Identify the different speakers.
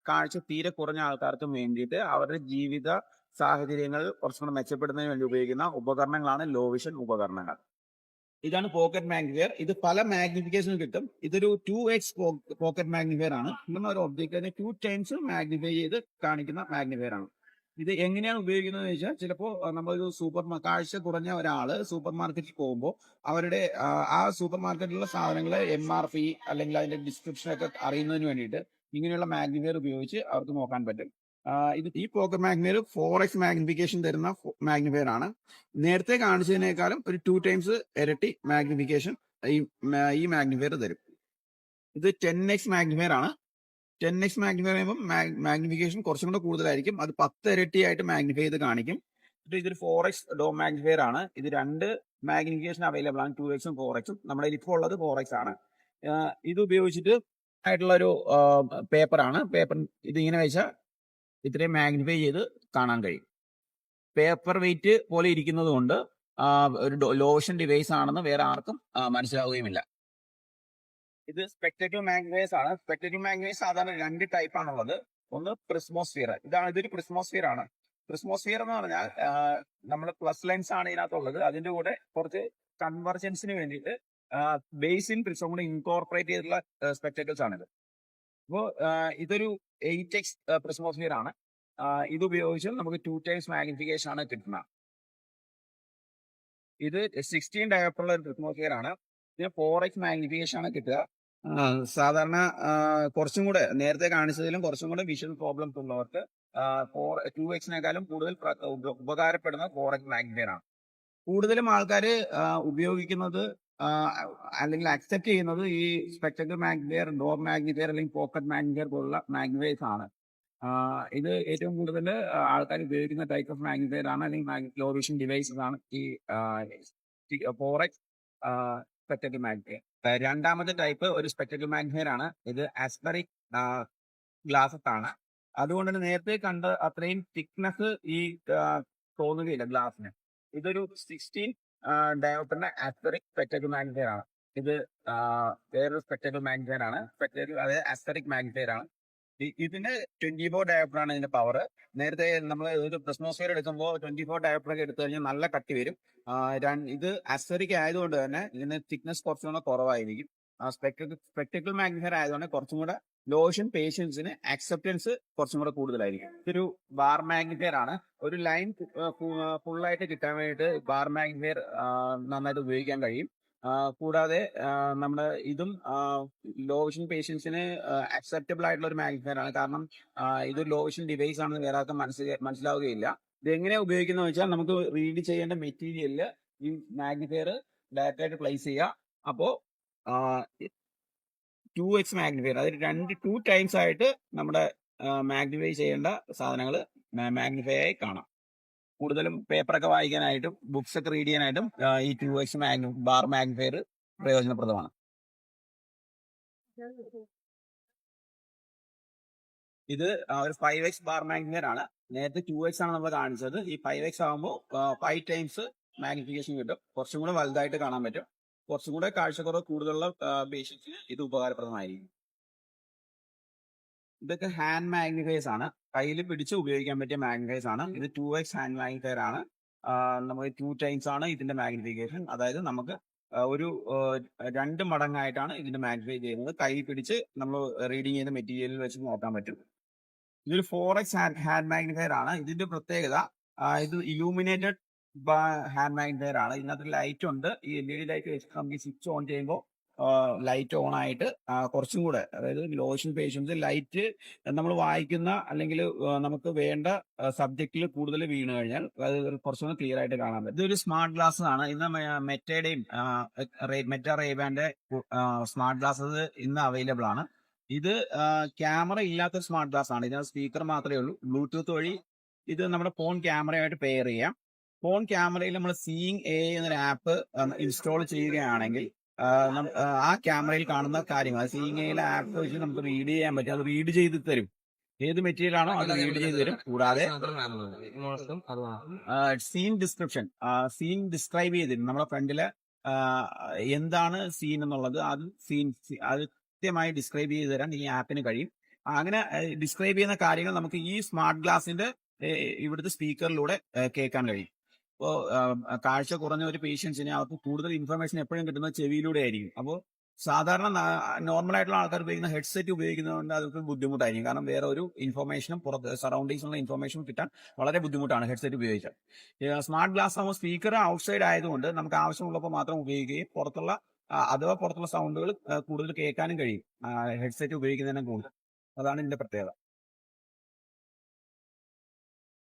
Speaker 1: കാഴ്ച തീരെ കുറഞ്ഞ ആൾക്കാർക്കും വേണ്ടിയിട്ട് അവരുടെ ജീവിത സാഹചര്യങ്ങൾ കുറച്ചും കൂടെ മെച്ചപ്പെടുന്നതിന് വേണ്ടി ഉപയോഗിക്കുന്ന ഉപകരണങ്ങളാണ് ലോ വിഷൻ ഉപകരണങ്ങൾ. ഇതാണ് പോക്കറ്റ് മാഗ്നിഫയർ. ഇത് പല മാഗ്നിഫിക്കേഷൻ കിട്ടും. ഇതൊരു 2x പോക്കറ്റ് മാഗ്നിഫയർ ആണ്. ഇങ്ങനെ ഒരു ഒബ്ജക്റ്റിനെ 2 ടൈംസ് മാഗ്നിഫൈ ചെയ്ത് കാണിക്കുന്ന മാഗ്നിഫയർ ആണ്. ഇത് എങ്ങനെയാണ് ഉപയോഗിക്കുന്നത് വെച്ചാൽ, ചിലപ്പോൾ നമ്മളൊരു കാഴ്ച കുറഞ്ഞ ഒരാള് സൂപ്പർ മാർക്കറ്റിൽ പോകുമ്പോൾ അവരുടെ ആ സൂപ്പർ മാർക്കറ്റിലുള്ള സാധനങ്ങളെ MRP അല്ലെങ്കിൽ അതിന്റെ ഡിസ്ക്രിപ്ഷൻ ഒക്കെ അറിയുന്നതിന് വേണ്ടിയിട്ട് ഇങ്ങനെയുള്ള മാഗ്നിഫയർ ഉപയോഗിച്ച് അവർക്ക് നോക്കാൻ പറ്റും. ഈ പോക്കറ്റ് മാഗ്നിഫയർ 4x മാഗ്നിഫിക്കേഷൻ തരുന്ന മാഗ്നിഫയർ ആണ്. നേരത്തെ കാണിച്ചതിനേക്കാളും ഒരു 2 ടൈംസ് ഇരട്ടി മാഗ്നിഫിക്കേഷൻ ഈ മാഗ്നിഫയർ തരും. ഇത് 10x മാഗ്നിഫയർ ആണ്. 10x മാഗ്നിഫൈ ചെയ്യുമ്പോൾ മാഗ്നിഫിക്കേഷൻ കുറച്ചും കൂടെ കൂടുതലായിരിക്കും. അത് 10 ഇരട്ടിയായിട്ട് മാഗ്നിഫൈ ചെയ്ത് കാണിക്കും. ഇതൊരു 4x ഡോം മാഗ്നിഫയർ ആണ്. ഇത് 2 മാഗ്നിഫിക്കേഷൻ അവൈലബിൾ ആണ്, 2x ഉം 4x ഉം. നമ്മുടെ ഇപ്പോൾ ഉള്ളത് 4x ആണ്. ഇത് ഉപയോഗിച്ചിട്ട് ആയിട്ടുള്ള ഒരു പേപ്പറാണ്. ഇതിങ്ങനെ വെച്ചാൽ ഇത്രയും മാഗ്നിഫൈ ചെയ്ത് കാണാൻ കഴിയും. പേപ്പർ വെയിറ്റ് പോലെ ഇരിക്കുന്നത് കൊണ്ട് ഒരു ലോഷൻ ഡിവൈസ് ആണെന്ന് വേറെ ആർക്കും മനസ്സിലാവുകയുമില്ല. ഇത് സ്പെക്ടക്കിൾ മാഗ്നിഫയേഴ്സ് ആണ്. സ്പെക്ടക്കിൾ മാഗ്നിഫയേഴ്സ് സാധാരണ 2 ടൈപ്പ് ആണുള്ളത്. ഒന്ന് പ്രിസ്മോസ്ഫിയർ. ഇതൊരു പ്രിസ്മോസ്ഫിയർ ആണ്. പ്രിസ്മോസ്ഫിയർ എന്ന് പറഞ്ഞാൽ നമ്മൾ പ്ലസ് ലെൻസ് ആണ് ഇതിനകത്തുള്ളത്. അതിന്റെ കൂടെ കുറച്ച് കൺവർജൻസിന് വേണ്ടിയിട്ട് ബേസിൻ പ്രിസം കൂടെ ഇൻകോർപ്പറേറ്റ് ചെയ്തിട്ടുള്ള സ്പെക്ടക്കിൾസ് ആണിത്. അപ്പോൾ ഇതൊരു 8x പ്രിസ്മോസ്ഫിയർ ആണ്. ഇത് ഉപയോഗിച്ച് നമുക്ക് 2 ടൈംസ് മാഗ്നിഫിക്കേഷൻ ആണ് കിട്ടുന്നത്. ഇത് 16 ഡയോപ്റ്ററുള്ള ഒരു പ്രിസ്മോസ്ഫിയർ ആണ്. ഇതിന് 4x മാഗ്നിഫിക്കേഷൻ ആണ് കിട്ടുക. സാധാരണ കുറച്ചും കൂടെ നേരത്തെ കാണിച്ചതിലും കുറച്ചും കൂടെ വിഷൻ പ്രോബ്ലംസ് ഉള്ളവർക്ക് 2x കൂടുതൽ ഉപകാരപ്പെടുന്ന 4x മാഗ്നിഫയർ ആണ്. കൂടുതലും ആൾക്കാർ ഉപയോഗിക്കുന്നത് അല്ലെങ്കിൽ അക്സെപ്റ്റ് ചെയ്യുന്നത് ഈ സ്പെക്ടക്കിൾ മാഗ്നിഫയർ, ഡോർ മാഗ്നിഫയർ അല്ലെങ്കിൽ പോക്കറ്റ് മാഗ്നിഫയർ പോലുള്ള മാഗ്നിഫയേഴ്സ് ആണ്. ഇത് ഏറ്റവും കൂടുതൽ ആൾക്കാർ ഉപയോഗിക്കുന്ന ടൈപ്പ് ഓഫ് മാഗ്നിഫയർ ആണ്, അല്ലെങ്കിൽ ലോ വിഷൻ ഡിവൈസസ് ആണ് ഈ 4x സ്പെക്ടക്കിൾ മാഗ്നിഫയർ. രണ്ടാമത്തെ ടൈപ്പ് ഒരു സ്പെക്ടക്കിൾ മാഗ്നിഫയർ ആണ്. ഇത് ആസ്പെറിക് ഗ്ലാസസ് ആണ്. അതുകൊണ്ട് തന്നെ നേരത്തെ കണ്ട അത്രയും തിക്നെസ് ഈ തോന്നുകയില്ല ഗ്ലാസിന്. ഇതൊരു 16 ഡയോപ്റ്ററിന്റെ ആസ്പെറിക് സ്പെക്ടക്കിൾ മാഗ്നിഫയർ ആണ്. ഇത് വേറൊരു സ്പെക്ടക്കിൾ മാഗ്നിഫയർ ആണ്. അതായത് ആസ്പെറിക് മാഗ്നിഫയർ ആണ്. ഇതിന് 24 ഡയോപ്റ്റർ ആണ് ഇതിന്റെ പവർ. നേരത്തെ നമ്മൾ ഒരു പ്രിസ്മോസ്ഫിയർ എടുക്കുമ്പോൾ 24 ഡയോപ്റ്റർ ഒക്കെ എടുത്തു കഴിഞ്ഞാൽ നല്ല കട്ടി വരും. ഇത് ആസ്ഫെറിക് ആയതുകൊണ്ട് തന്നെ ഇതിന് തിക്നെസ് കുറച്ചും കൂടെ കുറവായിരിക്കും. സ്പെക്ടക്കിൾ മാഗ്നിഫയർ ആയതുകൊണ്ട് കുറച്ചും കൂടെ ലോഷൻ പേഷ്യൻസിന് അക്സെപ്റ്റൻസ് കുറച്ചും കൂടെ കൂടുതലായിരിക്കും. ഇതൊരു ബാർ മാഗ്നിഫയർ ആണ്. ഒരു ലൈൻ ഫുള്ളായിട്ട് കിട്ടാൻ വേണ്ടിയിട്ട് ബാർ മാഗ്നിഫയർ നന്നായിട്ട് ഉപയോഗിക്കാൻ കഴിയും. കൂടാതെ നമ്മുടെ ഇതും ലോ വിഷൻ പേഷ്യൻസിന് അക്സെപ്റ്റബിൾ ആയിട്ടുള്ള ഒരു മാഗ്നിഫയർ ആണ്. കാരണം ഇതൊരു ലോ വിഷൻ ഡിവൈസ് ആണെന്ന് വേറെ ആർക്കും മനസ്സിലാവുകയില്ല. ഇത് എങ്ങനെയാണ് ഉപയോഗിക്കുന്നത് വെച്ചാൽ, നമുക്ക് റീഡ് ചെയ്യേണ്ട മെറ്റീരിയലിൽ ഈ മാഗ്നിഫയർ ഡയറക്റ്റ് ആയിട്ട് പ്ലേസ് ചെയ്യുക. അപ്പോൾ 2x മാഗ്നിഫയർ, അതായത് 2 ടൈംസ് ആയിട്ട് നമ്മുടെ മാഗ്നിഫൈ ചെയ്യേണ്ട സാധനങ്ങൾ മാഗ്നിഫൈ ആയി കാണാം. കൂടുതലും പേപ്പറൊക്കെ വായിക്കാനായിട്ടും ബുക്സ് ഒക്കെ റീഡ് ചെയ്യാനായിട്ടും ഈ 2x ബാർ മാഗ്നിഫയർ പ്രയോജനപ്രദമാണ്. ഇത് ഒരു 5x ബാർ മാഗ്നിഫയർ ആണ്. നേരത്തെ 2x ആണ് നമ്മൾ കാണിച്ചത്. ഈ 5x ആകുമ്പോൾ 5 ടൈംസ് മാഗ്നിഫിക്കേഷൻ കിട്ടും. കുറച്ചും കൂടെ വലുതായിട്ട് കാണാൻ പറ്റും. കുറച്ചും കൂടെ കാഴ്ചക്കുറവ് കൂടുതലുള്ള പേഷ്യൻസിന് ഇത് ഉപകാരപ്രദമായിരിക്കും. ഇതൊക്കെ ഹാൻഡ് മാഗ്നിഫയേഴ്സ് ആണ്. കയ്യിൽ പിടിച്ച് ഉപയോഗിക്കാൻ പറ്റിയ മാഗ്നിഫയേഴ്സ് ആണ്. ഇത് 2x ഹാൻഡ് മാഗ്നിഫയർ ആണ്. നമുക്ക് 2 ടൈംസ് ആണ് ഇതിന്റെ മാഗ്നിഫിക്കേഷൻ. അതായത് നമുക്ക് ഒരു 2 മടങ്ങായിട്ടാണ് ഇതിന്റെ മാഗ്നിഫൈ ചെയ്യുന്നത്. കൈ പിടിച്ച് നമ്മൾ റീഡിങ് ചെയ്യുന്ന മെറ്റീരിയലിൽ വെച്ച് നോക്കാൻ പറ്റും. ഇതൊരു 4x ഹാൻഡ് മാഗ്നിഫയർ ആണ്. ഇതിന്റെ പ്രത്യേകത, ഇത് ഇലൂമിനേറ്റഡ് ഹാൻഡ് മാഗ്നിഫയർ ആണ്. ഇതിനകത്ത് ലൈറ്റ് ഉണ്ട്. ഈ LED ലൈറ്റ് വെച്ച് നമുക്ക് സ്വിച്ച് ഓൺ ചെയ്യുമ്പോൾ ലൈറ്റ് ഓൺ ആയിട്ട് കുറച്ചും കൂടെ, അതായത് ലോഷൻ പേഷ്യൻസ് ലൈറ്റ് നമ്മൾ വായിക്കുന്ന അല്ലെങ്കിൽ നമുക്ക് വേണ്ട സബ്ജക്റ്റിൽ കൂടുതൽ വീണ് കഴിഞ്ഞാൽ അത് കുറച്ചുകൂടെ ക്ലിയർ ആയിട്ട് കാണാൻ പറ്റും. ഇതൊരു സ്മാർട്ട് ഗ്ലാസ് ആണ്. ഇന്ന് മെറ്റയുടെയും മെറ്റ റേബാന്റെ സ്മാർട്ട് ഗ്ലാസസ് ഇന്ന് അവൈലബിൾ ആണ്. ഇത് ക്യാമറ ഇല്ലാത്ത സ്മാർട്ട് ഗ്ലാസ് ആണ്. ഇതിനകത്ത് സ്പീക്കർ മാത്രമേ ഉള്ളൂ. ബ്ലൂടൂത്ത് വഴി ഇത് നമ്മുടെ ഫോൺ ക്യാമറയായിട്ട് പെയർ ചെയ്യാം. ഫോൺ ക്യാമറയിൽ നമ്മൾ സീയിങ് എ എന്നൊരു ആപ്പ് ഇൻസ്റ്റാൾ ചെയ്യുകയാണെങ്കിൽ ആ ക്യാമറയിൽ കാണുന്ന കാര്യങ്ങൾ സീയിങ് എയിലെ ആപ്പ് വെച്ച് നമുക്ക് റീഡ് ചെയ്യാൻ പറ്റും. അത് റീഡ് ചെയ്ത് തരും. ഏത് മെറ്റീരിയൽ ആണോ അത് റീഡ് ചെയ്ത് തരും. കൂടാതെ സീൻ ഡിസ്ക്രൈബ് ചെയ്തിരും. നമ്മുടെ ഫ്രണ്ടില് എന്താണ് സീൻ എന്നുള്ളത് അത് കൃത്യമായി ഡിസ്ക്രൈബ് ചെയ്ത് തരാൻ ഈ ആപ്പിന് കഴിയും. അങ്ങനെ ഡിസ്ക്രൈബ് ചെയ്യുന്ന കാര്യങ്ങൾ നമുക്ക് ഈ സ്മാർട്ട് ഗ്ലാസിന്റെ ഇവിടുത്തെ സ്പീക്കറിലൂടെ കേൾക്കാൻ കഴിയും. ഇപ്പോൾ കാഴ്ച കുറഞ്ഞ ഒരു പേഷ്യൻസിന് അവർക്ക് കൂടുതൽ ഇൻഫർമേഷൻ എപ്പോഴും കിട്ടുന്നത് ചെവിയിലൂടെ ആയിരിക്കും. അപ്പോൾ സാധാരണ നോർമൽ ആയിട്ടുള്ള ആൾക്കാർ ഉപയോഗിക്കുന്ന ഹെഡ്സെറ്റ് ഉപയോഗിക്കുന്നതുകൊണ്ട് അതൊക്കെ ബുദ്ധിമുട്ടായിരിക്കും. കാരണം വേറെ ഒരു ഇൻഫർമേഷനും പുറത്ത് സറൗണ്ടിങ്സിലുള്ള ഇൻഫർമേഷൻ കിട്ടാൻ വളരെ ബുദ്ധിമുട്ടാണ് ഹെഡ്സെറ്റ് ഉപയോഗിച്ചാൽ. സ്മാർട്ട് ഗ്ലാസ് ആകുമ്പോൾ സ്പീക്കർ ഔട്ട്സൈഡ് ആയതുകൊണ്ട് നമുക്ക് ആവശ്യമുള്ളപ്പോൾ മാത്രം ഉപയോഗിക്കുകയും അഥവാ പുറത്തുള്ള സൗണ്ടുകൾ കൂടുതൽ കേൾക്കാനും കഴിയും ഹെഡ്സെറ്റ് ഉപയോഗിക്കുന്നതിനെ കൂടുതൽ. അതാണ് ഇതിന്റെ പ്രത്യേകത.